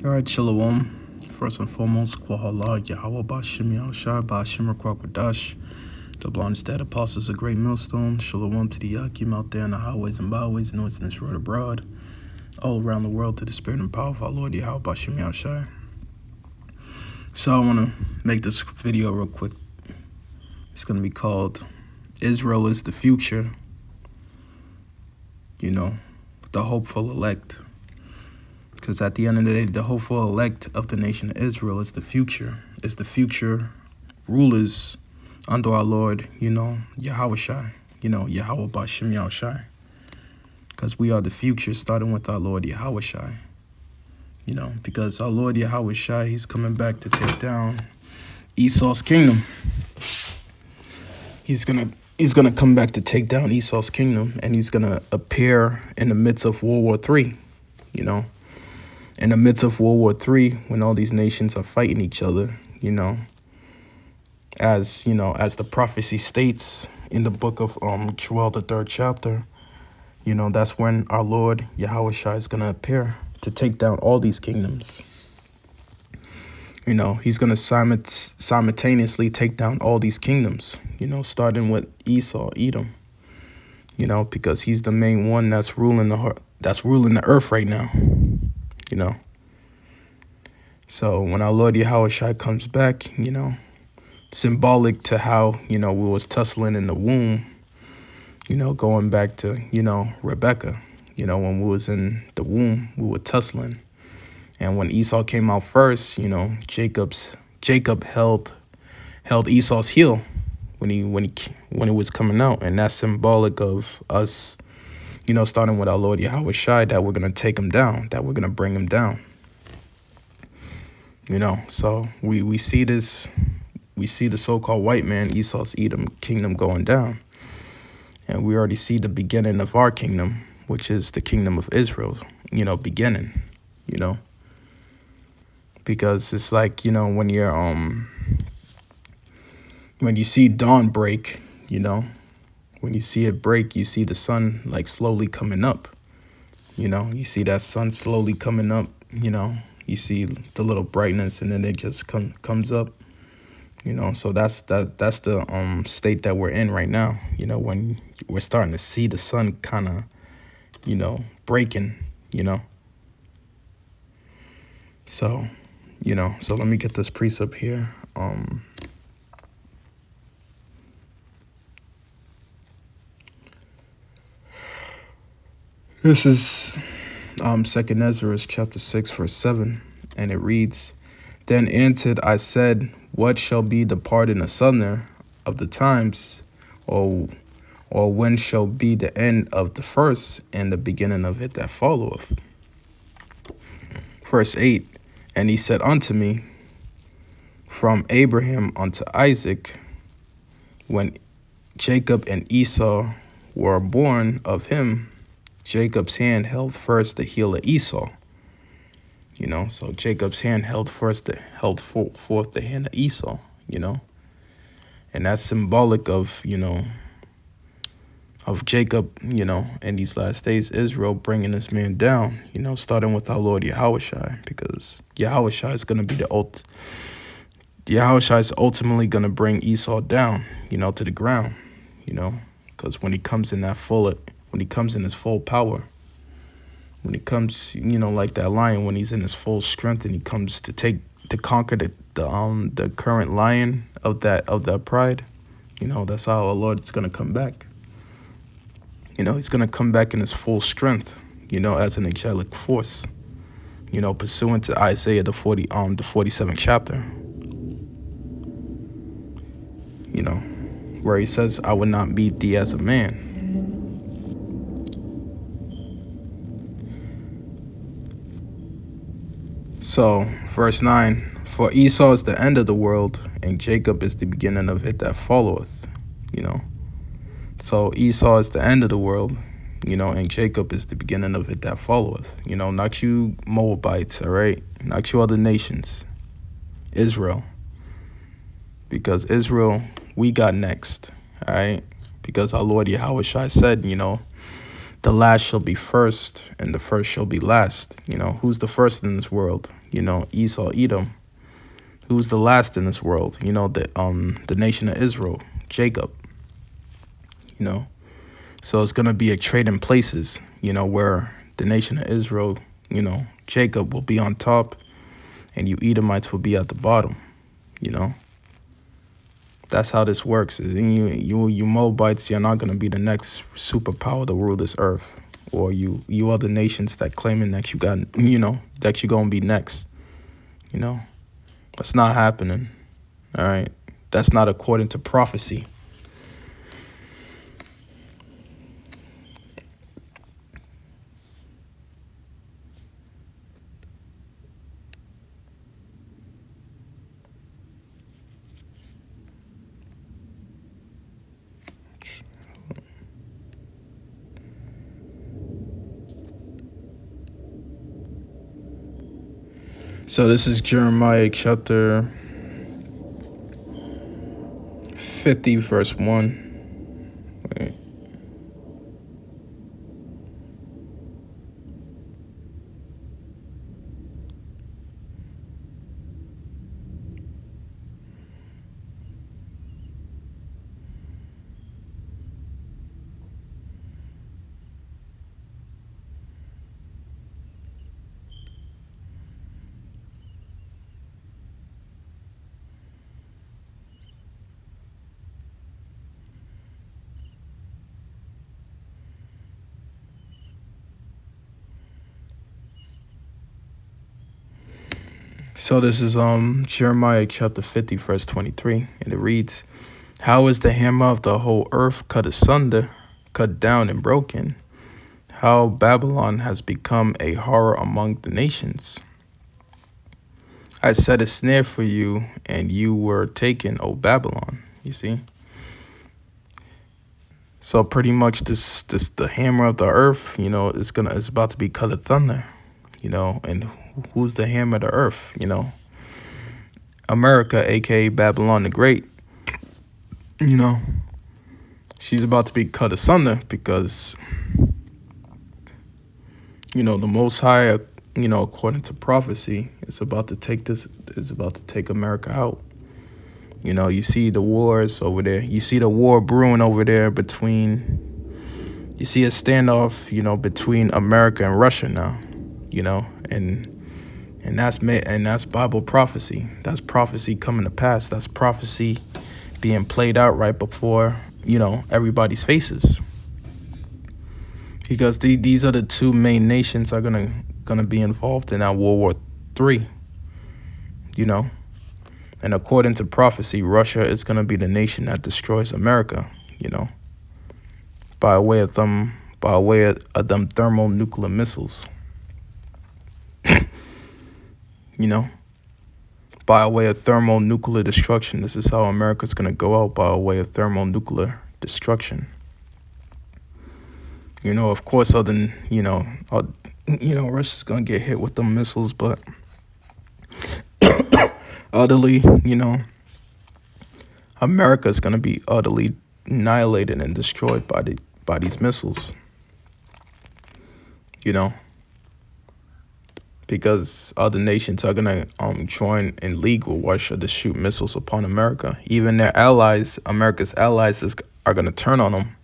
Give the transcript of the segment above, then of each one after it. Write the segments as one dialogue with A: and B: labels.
A: All right, Shalom. First and foremost, Kwahala, Yahweh Bashim Yahushai, Bashim Rakwadash. The blonde dead apostles, a great millstone. Shalom to the Yakim out there in the highways and byways, noise in this road abroad, all around the world, to the spirit and power of our Lord Yahweh Bashim Yahushai. So I want to make this video real quick. It's going to be called Israel is the Future, the hopeful elect. Because at the end of the day, the hopeful elect of the nation of Israel is the future. Is the future rulers under our Lord, Yahushai, Yahweh Bashim Yahushai. Because we are the future, starting with our Lord Yahushai. Because our Lord Yahushai, he's coming back to take down Esau's kingdom. He's gonna come back to take down Esau's kingdom, and he's gonna appear in the midst of World War III, in the midst of World War III, when all these nations are fighting each other, as the prophecy states in the book of Joel, the 3rd chapter, that's when our Lord Yahushua is gonna appear to take down all these kingdoms. He's gonna simultaneously take down all these kingdoms, starting with Esau, Edom, because he's the main one that's ruling the earth right now. So when our Lord Yahushua comes back, symbolic to how, we was tussling in the womb, going back to, Rebecca, when we was in the womb, we were tussling. And when Esau came out first, Jacob held Esau's heel when he was coming out. And that's symbolic of us, starting with our Lord Yahushua, that we're going to take him down, that we're going to bring him down. So we see this, we see the so-called white man, Esau's Edom kingdom going down. And we already see the beginning of our kingdom, which is the kingdom of Israel, beginning, because it's like, when you're, when you see dawn break, when you see it break, you see the sun like slowly coming up, you see that sun slowly coming up, you see the little brightness, and then it just comes up, so that's the state that we're in right now, when we're starting to see the sun kind of, breaking, so, so let me get this precept here. This is 2nd Ezra chapter 6 verse 7, and it reads, "Then answered I said, what shall be the part in the asunder of the times, or when shall be the end of the first and the beginning of it that followeth?" Verse 8, "And he said unto me, from Abraham unto Isaac, when Jacob and Esau were born of him, Jacob's hand held first the heel of Esau." So Jacob's hand held forth the hand of Esau, and that's symbolic of, of Jacob, in these last days, Israel bringing this man down, starting with our Lord Yahushua, because Yahushua is going to be Yahushua is ultimately going to bring Esau down, to the ground, because when he comes in his full power, when he comes, like that lion, when he's in his full strength, and he comes to conquer the current lion of that pride, that's how our Lord is going to come back. He's going to come back in his full strength, as an angelic force, pursuant to Isaiah the 47th chapter, where he says, "I will not beat thee as a man." So, verse 9, "For Esau is the end of the world, and Jacob is the beginning of it that followeth." So Esau is the end of the world, and Jacob is the beginning of it that followeth. Not you Moabites, all right? Not you other nations. Israel. Because Israel, we got next, all right? Because our Lord Yahushua said, the last shall be first and the first shall be last. Who's the first in this world? Esau, Edom. Who's the last in this world? The nation of Israel, Jacob. So it's gonna be a trade in places, where the nation of Israel, Jacob will be on top and you Edomites will be at the bottom. That's how this works. You Moabites, you're not gonna be the next superpower to rule this earth. Or you other nations that claiming that that you're gonna be next. That's not happening. All right. That's not according to prophecy. So this is Jeremiah chapter 50, verse 1. Wait. So this is Jeremiah chapter 50, verse 23, and it reads, "How is the hammer of the whole earth cut asunder, cut down and broken? How Babylon has become a horror among the nations. I set a snare for you, and you were taken, O Babylon." You see? So pretty much this the hammer of the earth, it's about to be cut of thunder, and who's the hammer of the earth? America, aka Babylon the Great. She's about to be cut asunder because the Most High, according to prophecy, is about to take America out. You see the wars over there. You see the war brewing over there you see a standoff, between America and Russia now, and that's Bible prophecy. That's prophecy coming to pass. That's prophecy being played out right before, everybody's faces. Because these are the two main nations are gonna be involved in that World War III. And according to prophecy, Russia is gonna be the nation that destroys America. By way of them thermonuclear missiles. By way of thermonuclear destruction. This is how America's gonna go out, by way of thermonuclear destruction. Of course, Russia's gonna get hit with the missiles, but utterly, America's gonna be utterly annihilated and destroyed by these missiles. Because other nations are gonna join in league with Russia to shoot missiles upon America. Even their allies, America's allies, are gonna turn on them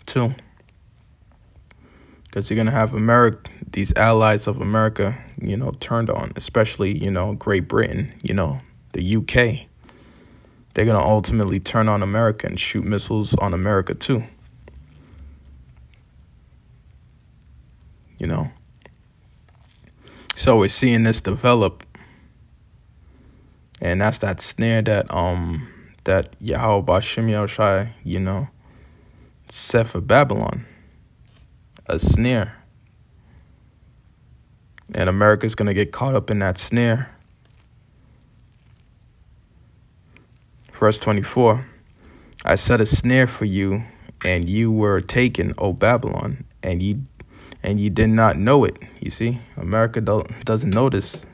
A: too. Because you're gonna have these allies of America, turned on, especially Great Britain, the UK. They're gonna ultimately turn on America and shoot missiles on America too. So we're seeing this develop, and that's that snare that Yahweh Bashim Yahushai, set for Babylon. A snare. And America's gonna get caught up in that snare. Verse 24, "I set a snare for you, and you were taken, O Babylon, and you did not know it." You see, America doesn't know this,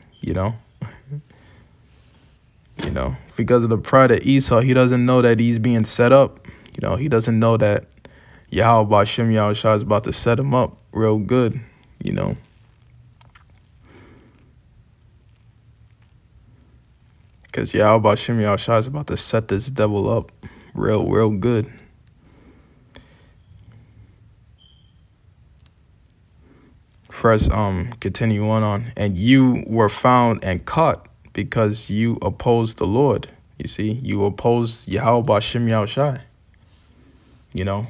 A: because of the pride of Esau, he doesn't know that he's being set up. He doesn't know that, Yahweh Shem Yahushua is about to set him up real good, you know. Because Yahweh Shem Yahushua is about to set this devil up real good. First, continue on. And you were found and caught because you opposed the Lord. You see, you opposed Yahweh Shem Yahushua. You know,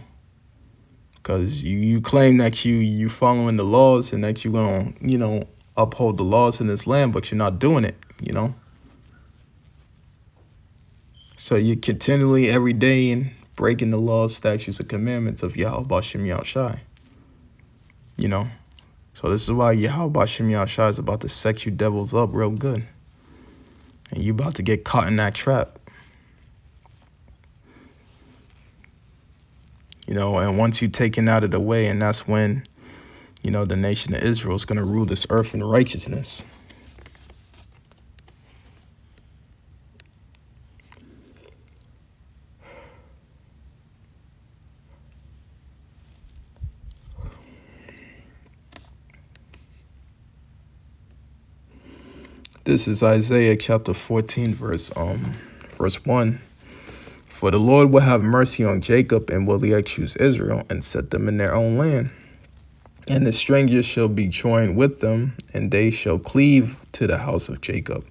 A: because you claim that you following the laws and that you're gonna, you know, uphold the laws in this land, but you're not doing it. You know. So you're continually every day in breaking the laws, statutes, and commandments of Yahweh Shem Yahushua. You know. So this is why Yahweh Shem Yahushua is about to set you devils up real good. And you about to get caught in that trap. You know, and once you taken out of the way, and that's when, you know, the nation of Israel is going to rule this earth in righteousness. This is Isaiah chapter 14, verse 1. For the Lord will have mercy on Jacob and will yet choose Israel and set them in their own land. And the strangers shall be joined with them, and they shall cleave to the house of Jacob.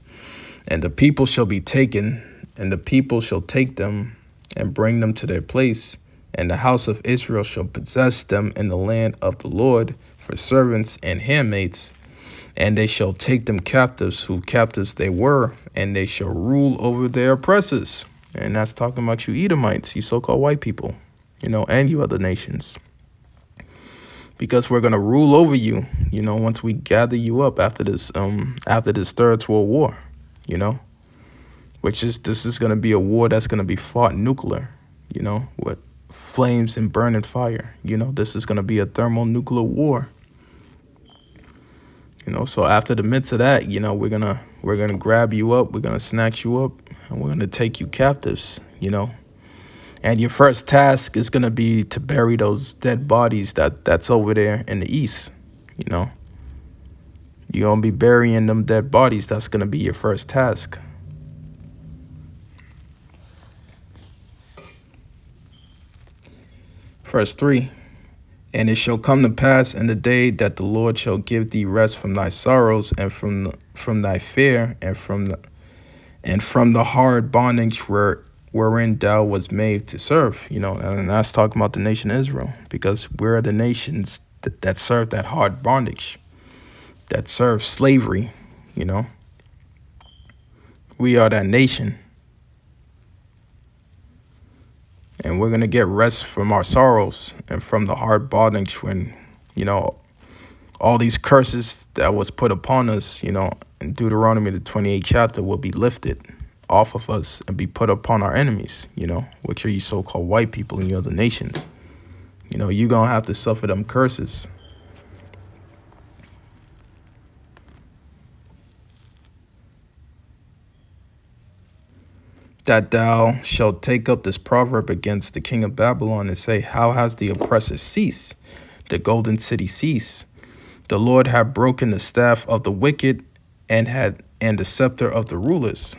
A: And the people shall be taken, and the people shall take them and bring them to their place. And the house of Israel shall possess them in the land of the Lord for servants and handmaids. And they shall take them captives, who captives they were, and they shall rule over their oppressors. And that's talking about you Edomites, you so-called white people, you know, and you other nations. Because we're going to rule over you, you know, once we gather you up after this Third World War, you know, this is going to be a war that's going to be fought nuclear, you know, with flames and burning fire. You know, this is going to be a thermonuclear war. You know, so after the midst of that, you know, we're gonna grab you up, we're gonna snatch you up, and we're gonna take you captives, you know. And your first task is gonna be to bury those dead bodies that's over there in the east, you know. You're gonna be burying them dead bodies. That's gonna be your first task. Verse 3. And it shall come to pass in the day that the Lord shall give thee rest from thy sorrows and from thy fear and from the hard bondage wherein thou was made to serve. You know, and that's talking about the nation of Israel, because we're the nations that serve that hard bondage, that serve slavery. You know, we are that nation. And we're going to get rest from our sorrows and from the hard bondage when, you know, all these curses that was put upon us, you know, in Deuteronomy, the 28th chapter, will be lifted off of us and be put upon our enemies, you know, which are you so-called white people in the other nations. You know, you're going to have to suffer them curses. That thou shalt take up this proverb against the king of Babylon and say, how has the oppressor ceased, the golden city ceased? The Lord had broken the staff of the wicked and the scepter of the rulers.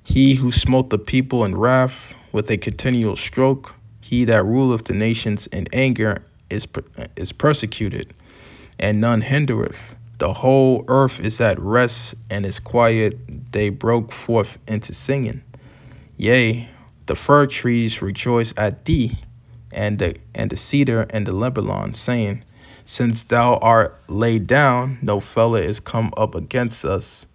A: He who smote the people in wrath with a continual stroke, he that ruleth the nations in anger is persecuted, and none hindereth. The whole earth is at rest and is quiet. They broke forth into singing. Yea, the fir trees rejoice at thee, and the cedar and the Lebanon, saying, since thou art laid down, no fellow is come up against us.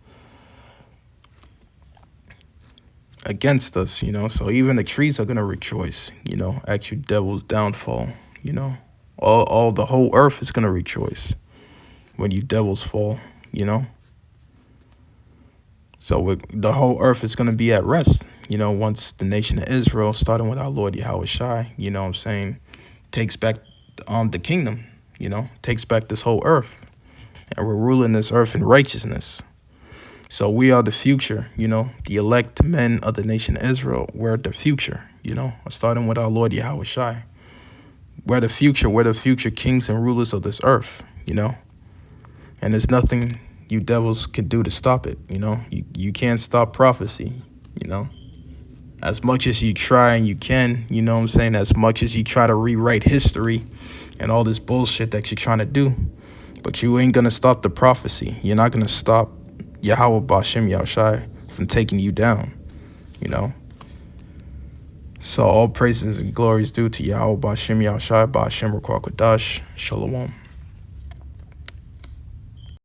A: You know. So even the trees are gonna rejoice, you know, at your devil's downfall. You know, all the whole earth is gonna rejoice when you devils fall, you know. So the whole earth is going to be at rest, you know, once the nation of Israel, starting with our Lord Yahushua, you know what I'm saying, takes back the kingdom, you know, takes back this whole earth. And we're ruling this earth in righteousness. So we are the future, you know, the elect men of the nation of Israel. We're the future, you know, starting with our Lord Yahushua. We're the future. We're the future kings and rulers of this earth, And there's nothing you devils can do to stop it, You can't stop prophecy, As much as you try and you can, what I'm saying? As much as you try to rewrite history and all this bullshit that you're trying to do, but you ain't going to stop the prophecy. You're not going to stop Yahweh Ba'Shem Yahushai from taking you down, So all praises and glories due to Yahweh Ba'Shem Yahushai Ba'Shem Ruach Kodash. Shalom.